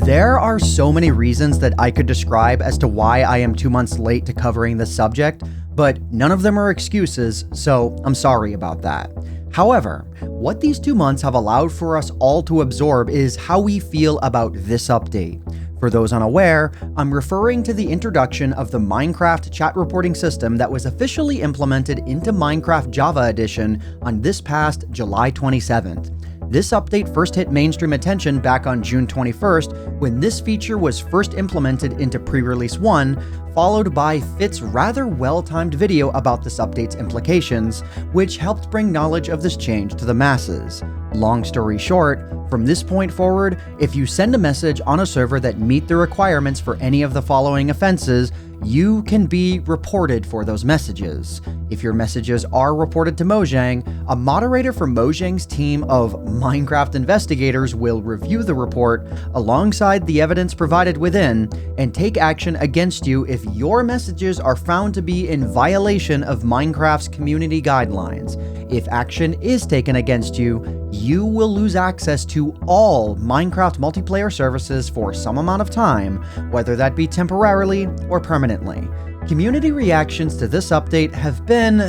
There are so many reasons that I could describe as to why I am 2 months late to covering this subject, but none of them are excuses, so I'm sorry about that. However, what these 2 months have allowed for us all to absorb is how we feel about this update. For those unaware, I'm referring to the introduction of the Minecraft chat reporting system that was officially implemented into Minecraft Java Edition on this past July 27th. This update first hit mainstream attention back on June 21st when this feature was first implemented into pre-release 1, followed by Fit's rather well-timed video about this update's implications, which helped bring knowledge of this change to the masses. Long story short, from this point forward, if you send a message on a server that meet the requirements for any of the following offenses, you can be reported for those messages. If your messages are reported to Mojang, a moderator from Mojang's team of Minecraft investigators will review the report alongside the evidence provided within and take action against you if your messages are found to be in violation of Minecraft's community guidelines. If action is taken against you, you will lose access to all Minecraft multiplayer services for some amount of time, whether that be temporarily or permanently. Community reactions to this update have been,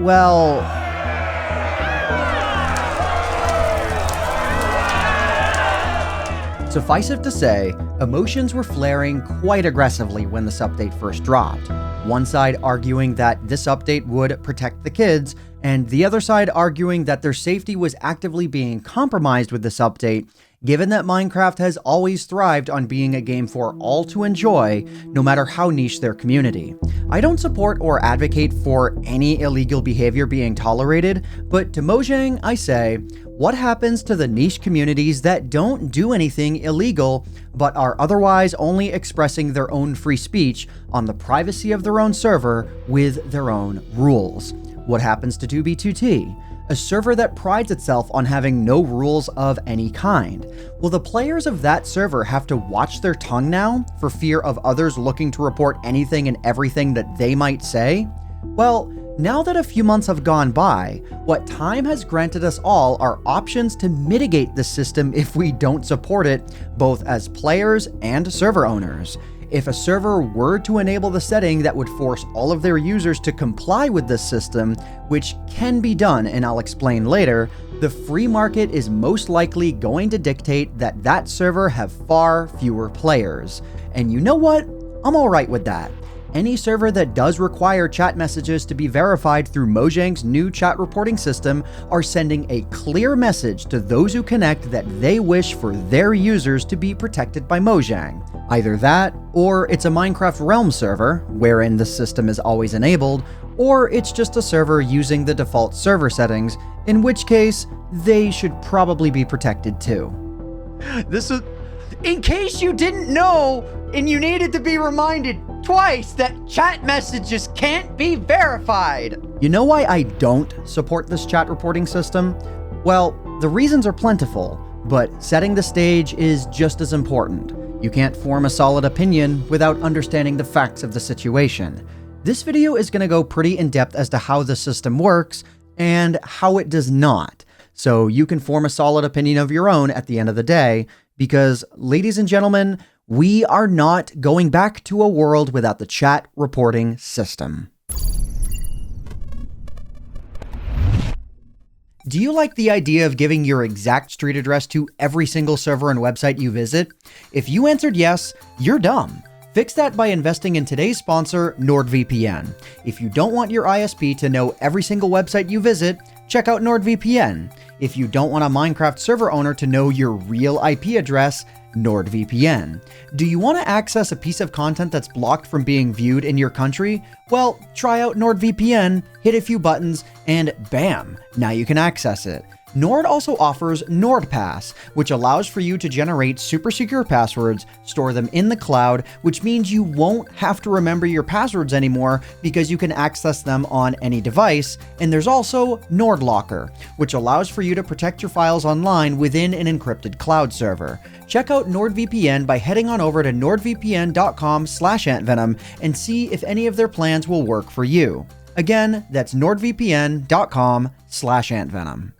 well, suffice it to say, emotions were flaring quite aggressively when this update first dropped. One side arguing that this update would protect the kids, and the other side arguing that their safety was actively being compromised with this update, given that Minecraft has always thrived on being a game for all to enjoy, no matter how niche their community. I don't support or advocate for any illegal behavior being tolerated, but to Mojang, I say, what happens to the niche communities that don't do anything illegal, but are otherwise only expressing their own free speech on the privacy of their own server with their own rules? What happens to 2B2T? A server that prides itself on having no rules of any kind. Will the players of that server have to watch their tongue now for fear of others looking to report anything and everything that they might say? Well, now that a few months have gone by, what time has granted us all are options to mitigate the system if we don't support it, both as players and server owners. If a server were to enable the setting that would force all of their users to comply with this system, which can be done and I'll explain later, the free market is most likely going to dictate that that server have far fewer players. And you know what? I'm alright with that. Any server that does require chat messages to be verified through Mojang's new chat reporting system are sending a clear message to those who connect that they wish for their users to be protected by Mojang. Either that, or it's a Minecraft Realm server, wherein the system is always enabled, or it's just a server using the default server settings, in which case, they should probably be protected too. This is... In case you didn't know, and you needed to be reminded twice that chat messages can't be verified. You know why I don't support this chat reporting system? Well, the reasons are plentiful, but setting the stage is just as important. You can't form a solid opinion without understanding the facts of the situation. This video is going to go pretty in depth as to how the system works and how it does not, so you can form a solid opinion of your own at the end of the day, because, ladies and gentlemen, we are not going back to a world without the chat reporting system. Do you like the idea of giving your exact street address to every single server and website you visit? If you answered yes, you're dumb. Fix that by investing in today's sponsor, NordVPN. If you don't want your ISP to know every single website you visit, check out NordVPN. If you don't want a Minecraft server owner to know your real IP address, NordVPN. Do you want to access a piece of content that's blocked from being viewed in your country? Well, try out NordVPN, hit a few buttons, and bam, now you can access it. Nord also offers NordPass, which allows for you to generate super secure passwords, store them in the cloud, which means you won't have to remember your passwords anymore because you can access them on any device. And there's also NordLocker, which allows for you to protect your files online within an encrypted cloud server. Check out NordVPN by heading on over to nordvpn.com/AntVenom and see if any of their plans will work for you. Again, that's nordvpn.com/AntVenom.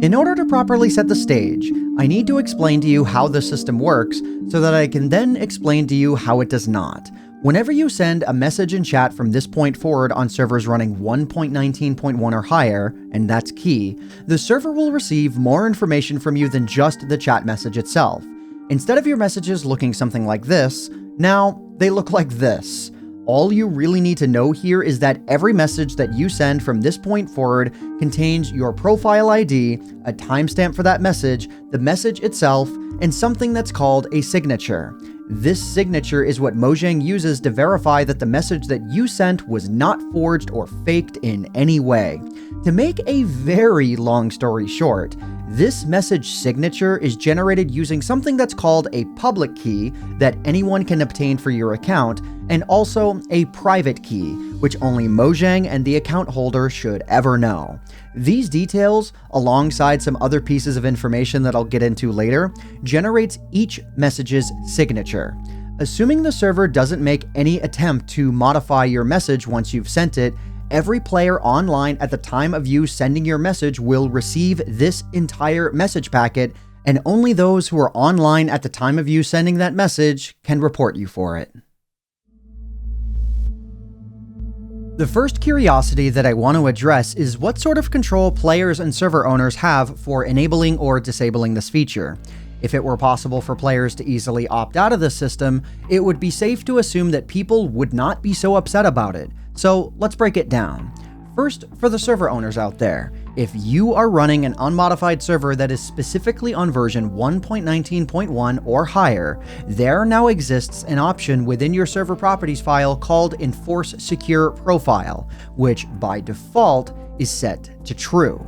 In order to properly set the stage, I need to explain to you how the system works so that I can then explain to you how it does not. Whenever you send a message in chat from this point forward on servers running 1.19.1 or higher, and that's key, the server will receive more information from you than just the chat message itself. Instead of your messages looking something like this, now they look like this. All you really need to know here is that every message that you send from this point forward contains your profile ID, a timestamp for that message, the message itself, and something that's called a signature. This signature is what Mojang uses to verify that the message that you sent was not forged or faked in any way. To make a very long story short, this message signature is generated using something that's called a public key that anyone can obtain for your account, and also a private key, which only Mojang and the account holder should ever know. These details, alongside some other pieces of information that I'll get into later, generates each message's signature. Assuming the server doesn't make any attempt to modify your message once you've sent it, every player online at the time of you sending your message will receive this entire message packet, and only those who are online at the time of you sending that message can report you for it. The first curiosity that I want to address is what sort of control players and server owners have for enabling or disabling this feature. If it were possible for players to easily opt out of the system, it would be safe to assume that people would not be so upset about it. So let's break it down. First, for the server owners out there, if you are running an unmodified server that is specifically on version 1.19.1 or higher, there now exists an option within your server properties file called Enforce Secure Profile, which by default is set to true.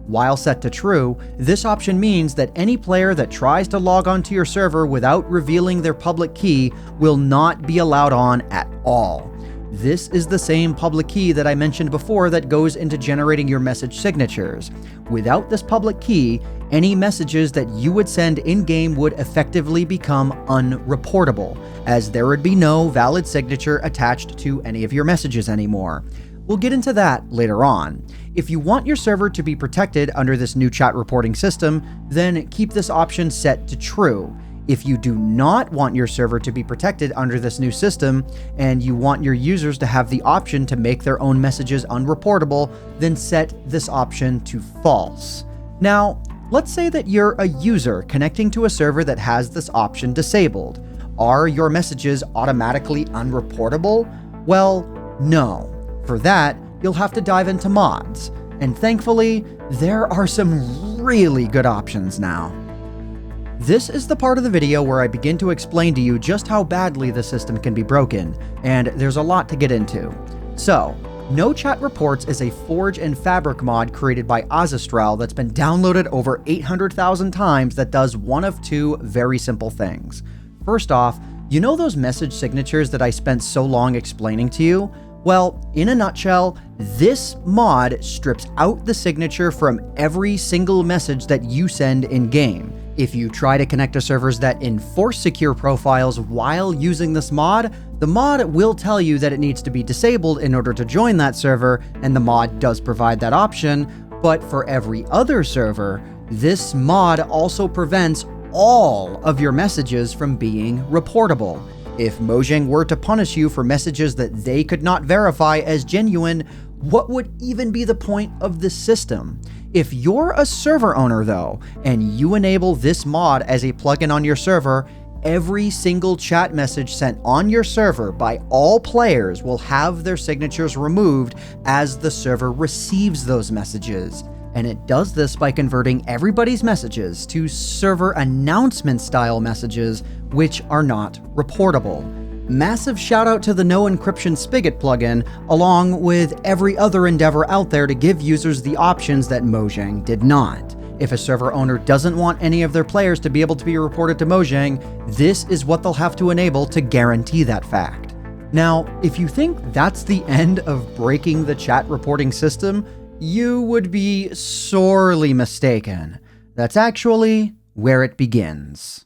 While set to true, this option means that any player that tries to log onto your server without revealing their public key will not be allowed on at all. This is the same public key that I mentioned before that goes into generating your message signatures. Without this public key, any messages that you would send in-game would effectively become unreportable, as there would be no valid signature attached to any of your messages anymore. We'll get into that later on. If you want your server to be protected under this new chat reporting system, then keep this option set to true. If you do not want your server to be protected under this new system, and you want your users to have the option to make their own messages unreportable, then set this option to false. Now, let's say that you're a user connecting to a server that has this option disabled. Are your messages automatically unreportable? Well, no. For that, you'll have to dive into mods. And thankfully, there are some really good options now. This is the part of the video where I begin to explain to you just how badly the system can be broken, and there's a lot to get into. So, No Chat Reports is a Forge and Fabric mod created by Azistral that's been downloaded over 800,000 times that does one of two very simple things. First off, you know those message signatures that I spent so long explaining to you? Well, in a nutshell, this mod strips out the signature from every single message that you send in-game. If you try to connect to servers that enforce secure profiles while using this mod, the mod will tell you that it needs to be disabled in order to join that server, and the mod does provide that option, but for every other server, this mod also prevents all of your messages from being reportable. If Mojang were to punish you for messages that they could not verify as genuine, what would even be the point of this system? If you're a server owner though, and you enable this mod as a plugin on your server, every single chat message sent on your server by all players will have their signatures removed as the server receives those messages. And it does this by converting everybody's messages to server announcement style messages, which are not reportable. Massive shout out to the No Encryption Spigot plugin, along with every other endeavor out there to give users the options that Mojang did not. If a server owner doesn't want any of their players to be able to be reported to Mojang, this is what they'll have to enable to guarantee that fact. Now, if you think that's the end of breaking the chat reporting system, you would be sorely mistaken. That's actually where it begins.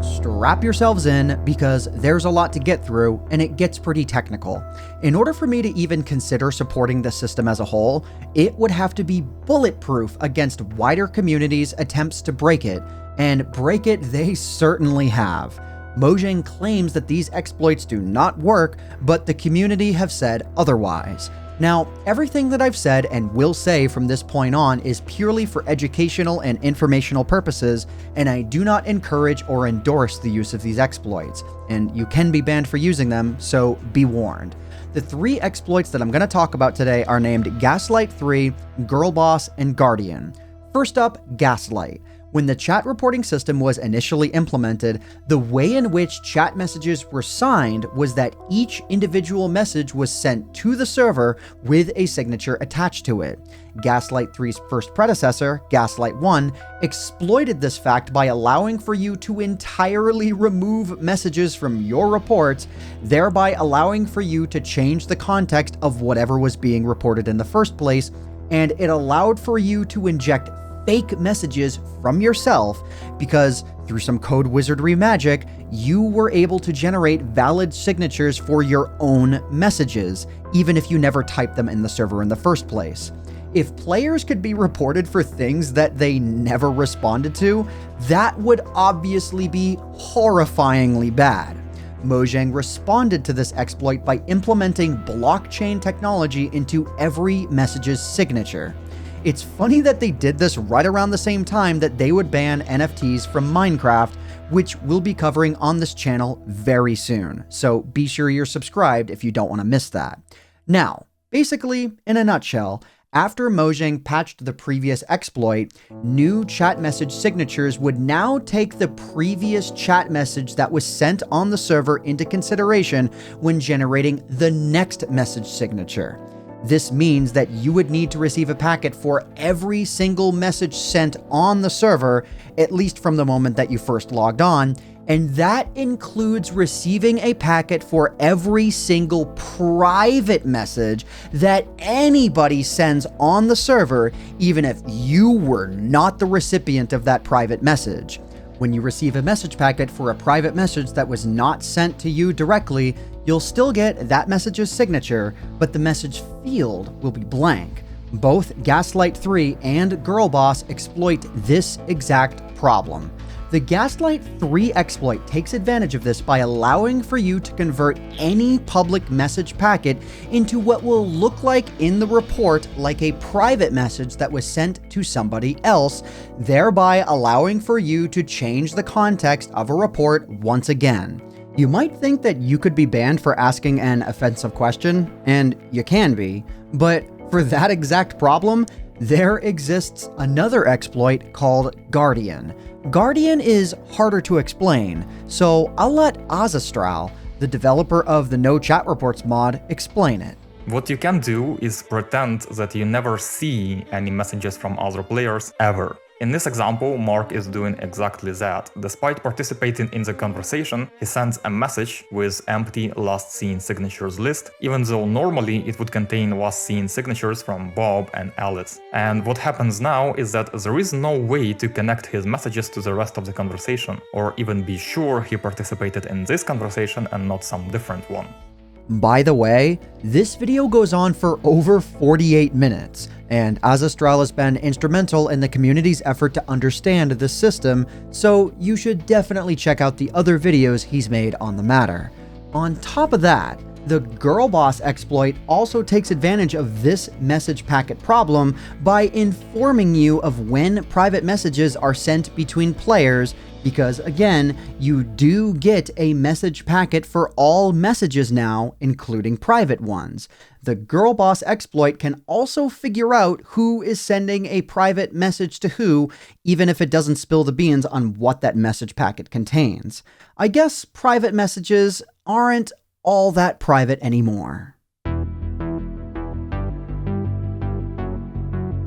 strap yourselves in because there's a lot to get through and it gets pretty technical. In order for me to even consider supporting the system as a whole, it would have to be bulletproof against wider communities' attempts to break it, and break it they certainly have. Mojang claims that these exploits do not work, but the community have said otherwise. Now, everything that I've said and will say from this point on is purely for educational and informational purposes, and I do not encourage or endorse the use of these exploits, and you can be banned for using them, so be warned. The 3 exploits that I'm going to talk about today are named Gaslight 3, Girlboss, and Guardian. First up, Gaslight. When the chat reporting system was initially implemented, the way in which chat messages were signed was that each individual message was sent to the server with a signature attached to it. Gaslight 3's first predecessor, Gaslight 1, exploited this fact by allowing for you to entirely remove messages from your reports, thereby allowing for you to change the context of whatever was being reported in the first place, and it allowed for you to inject fake messages from yourself because through some code wizardry magic, you were able to generate valid signatures for your own messages, even if you never typed them in the server in the first place. If players could be reported for things that they never responded to, that would obviously be horrifyingly bad. Mojang responded to this exploit by implementing blockchain technology into every message's signature. It's funny that they did this right around the same time that they would ban NFTs from Minecraft, which we'll be covering on this channel very soon, so be sure you're subscribed if you don't want to miss that. Now, basically, in a nutshell, after Mojang patched the previous exploit, new chat message signatures would now take the previous chat message that was sent on the server into consideration when generating the next message signature. This means that you would need to receive a packet for every single message sent on the server, at least from the moment that you first logged on, and that includes receiving a packet for every single private message that anybody sends on the server, even if you were not the recipient of that private message. When you receive a message packet for a private message that was not sent to you directly, you'll still get that message's signature, but the message field will be blank. Both Gaslight 3 and Girlboss exploit this exact problem. The Gaslight 3 exploit takes advantage of this by allowing for you to convert any public message packet into what will look like in the report like a private message that was sent to somebody else, thereby allowing for you to change the context of a report once again. You might think that you could be banned for asking an offensive question, and you can be, but for that exact problem, there exists another exploit called Guardian. Guardian is harder to explain, so I'll let Azastral, the developer of the No Chat Reports mod, explain it. What you can do is pretend that you never see any messages from other players ever. In this example, Mark is doing exactly that. Despite participating in the conversation, he sends a message with empty last seen signatures list, even though normally it would contain last seen signatures from Bob and Alice. And what happens now is that there is no way to connect his messages to the rest of the conversation, or even be sure he participated in this conversation and not some different one. By the way, this video goes on for over 48 minutes, and Azastral has been instrumental in the community's effort to understand this system, so you should definitely check out the other videos he's made on the matter. On top of that, the Girlboss exploit also takes advantage of this message packet problem by informing you of when private messages are sent between players, because again, you do get a message packet for all messages now, including private ones. The Girlboss exploit can also figure out who is sending a private message to who, even if it doesn't spill the beans on what that message packet contains. I guess private messages aren't all that private anymore.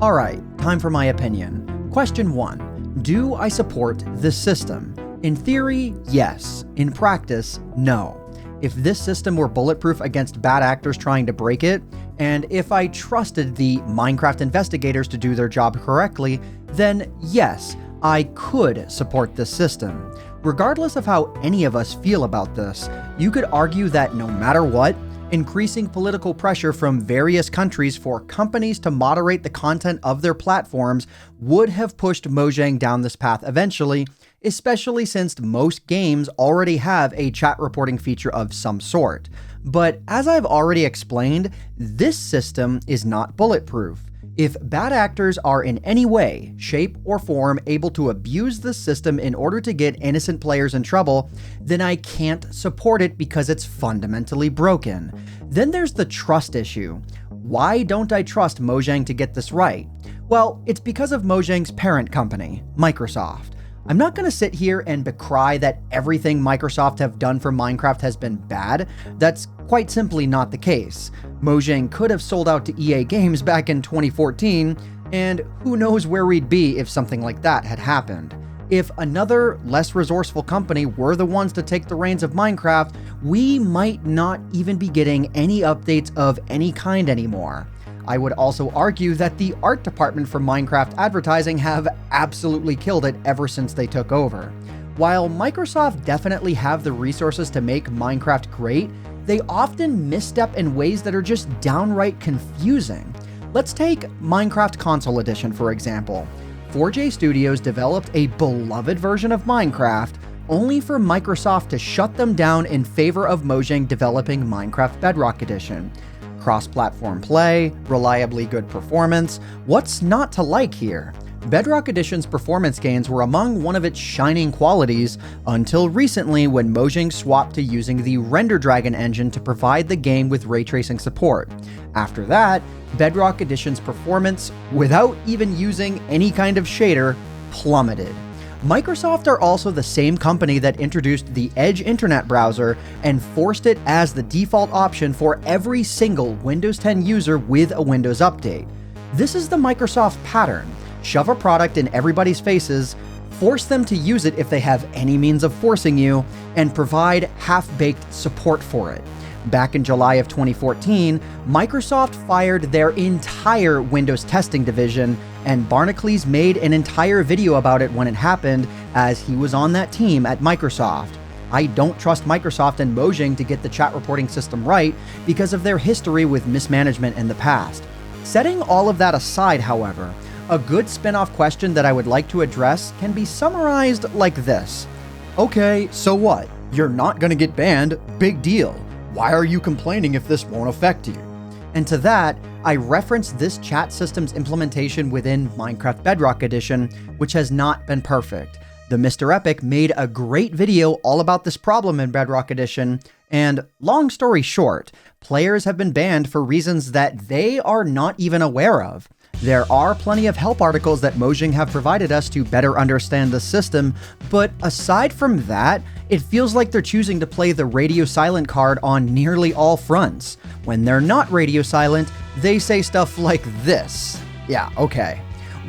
Alright, time for my opinion. Question 1. Do I support this system? In theory, yes. In practice, no. If this system were bulletproof against bad actors trying to break it, and if I trusted the Minecraft investigators to do their job correctly, then yes, I could support this system. Regardless of how any of us feel about this, you could argue that no matter what, increasing political pressure from various countries for companies to moderate the content of their platforms would have pushed Mojang down this path eventually, especially since most games already have a chat reporting feature of some sort. But as I've already explained, this system is not bulletproof. If bad actors are in any way, shape, or form able to abuse the system in order to get innocent players in trouble, then I can't support it because it's fundamentally broken. Then there's the trust issue. Why don't I trust Mojang to get this right? Well, it's because of Mojang's parent company, Microsoft. I'm not going to sit here and decry that everything Microsoft have done for Minecraft has been bad. That's quite simply not the case. Mojang could have sold out to EA Games back in 2014, and who knows where we'd be if something like that had happened. If another, less resourceful company were the ones to take the reins of Minecraft, we might not even be getting any updates of any kind anymore. I would also argue that the art department for Minecraft advertising have absolutely killed it ever since they took over. While Microsoft definitely have the resources to make Minecraft great, they often misstep in ways that are just downright confusing. Let's take Minecraft Console Edition for example. 4J Studios developed a beloved version of Minecraft, only for Microsoft to shut them down in favor of Mojang developing Minecraft Bedrock Edition. Cross-platform play, reliably good performance, what's not to like here? Bedrock Edition's performance gains were among one of its shining qualities until recently when Mojang swapped to using the Render Dragon engine to provide the game with ray tracing support. After that, Bedrock Edition's performance, without even using any kind of shader, plummeted. Microsoft are also the same company that introduced the Edge internet browser and forced it as the default option for every single Windows 10 user with a Windows update. This is the Microsoft pattern. Shove a product in everybody's faces, force them to use it if they have any means of forcing you, and provide half-baked support for it. Back in July of 2014, Microsoft fired their entire Windows testing division, and Barnacle made an entire video about it when it happened, as he was on that team at Microsoft. I don't trust Microsoft and Mojang to get the chat reporting system right because of their history with mismanagement in the past. Setting all of that aside, however, a good spin-off question that I would like to address can be summarized like this. Okay, so what? You're not gonna get banned, big deal. Why are you complaining if this won't affect you? And to that, I reference this chat system's implementation within Minecraft Bedrock Edition, which has not been perfect. The Mr. Epic made a great video all about this problem in Bedrock Edition, and long story short, players have been banned for reasons that they are not even aware of. There are plenty of help articles that Mojang have provided us to better understand the system, but aside from that, it feels like they're choosing to play the radio silent card on nearly all fronts. When they're not radio silent, they say stuff like this. Yeah, okay.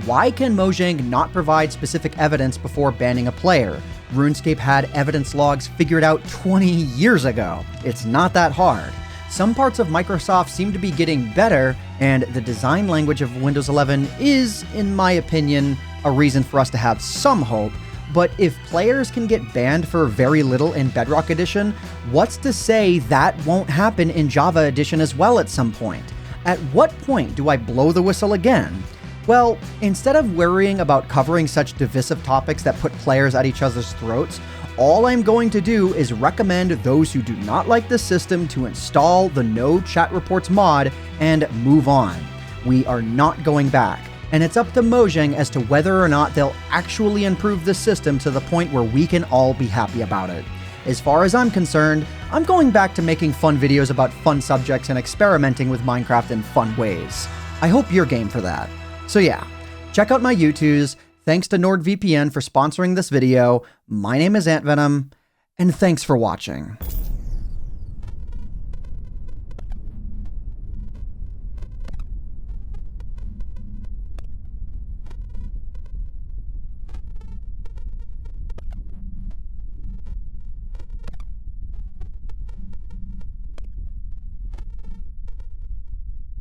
Why can Mojang not provide specific evidence before banning a player? RuneScape had evidence logs figured out 20 years ago. It's not that hard. Some parts of Microsoft seem to be getting better, and the design language of Windows 11 is, in my opinion, a reason for us to have some hope. But if players can get banned for very little in Bedrock Edition, what's to say that won't happen in Java Edition as well at some point? At what point do I blow the whistle again? Well, instead of worrying about covering such divisive topics that put players at each other's throats, all I'm going to do is recommend those who do not like the system to install the No Chat Reports mod and move on. We are not going back, and it's up to Mojang as to whether or not they'll actually improve the system to the point where we can all be happy about it. As far as I'm concerned, I'm going back to making fun videos about fun subjects and experimenting with Minecraft in fun ways. I hope you're game for that. So yeah, check out my Youtooz. Thanks to NordVPN for sponsoring this video. My name is AntVenom, and thanks for watching.